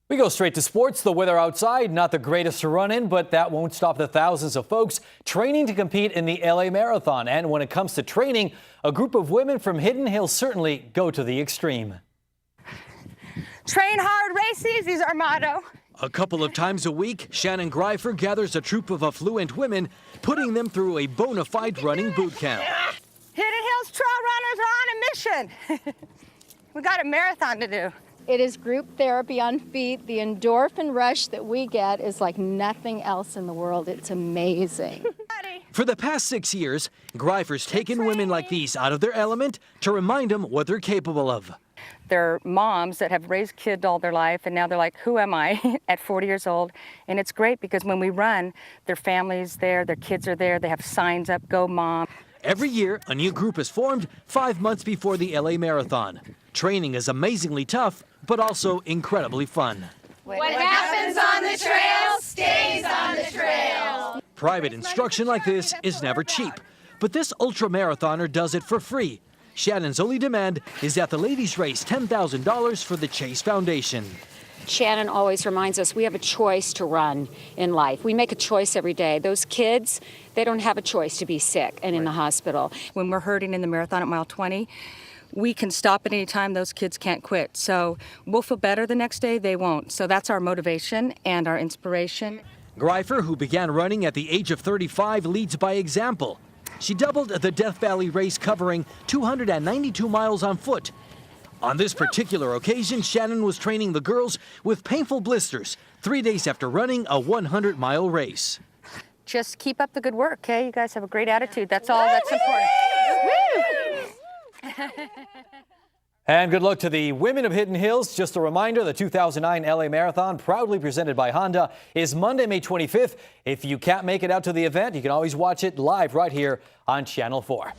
We go straight to sports. The weather outside, not the greatest to run in, but that won't stop the thousands of folks training to compete in the LA Marathon. And when it comes to training, a group of women from Hidden Hills certainly go to the extreme. Train hard, race easy is our motto. A couple of times a week, Shannon Greifer gathers a troop of affluent women, putting them through a bona fide running boot camp. Hidden Hills trail runners are on a mission. We got a marathon to do. It is group therapy on feet. The endorphin rush that we get is like nothing else in the world. It's amazing. For the past 6 years, Greifer's taken women like these out of their element to remind them what they're capable of. They're moms that have raised kids all their life, and now they're like, who am I at 40 years old? And it's great because when we run, their family's there, their kids are there, they have signs up, go mom. Every year, a new group is formed 5 months before the LA Marathon. Training is amazingly tough, but also incredibly fun. What happens on the trail stays on the trail. Private instruction like this is never cheap, but this ultra-marathoner does it for free. Shannon's only demand is that the ladies raise $10,000 for the Chase Foundation. Shannon always reminds us we have a choice to run in life. We make a choice every day. Those kids, they don't have a choice to be sick and in the hospital. When we're hurting in the marathon at mile 20, we can stop at any time. Those kids can't quit. So we'll feel better the next day, they won't. So that's our motivation and our inspiration. Greifer, who began running at the age of 35, leads by example. She doubled the Death Valley race, covering 292 miles on foot. On this particular occasion, Shannon was training the girls with painful blisters 3 days after running a 100-mile race. Just keep up the good work, okay? You guys have a great attitude. That's all that's important. And good luck to the women of Hidden Hills. Just a reminder, the 2009 LA Marathon, proudly presented by Honda, is Monday, May 25th. If you can't make it out to the event, you can always watch it live right here on Channel 4.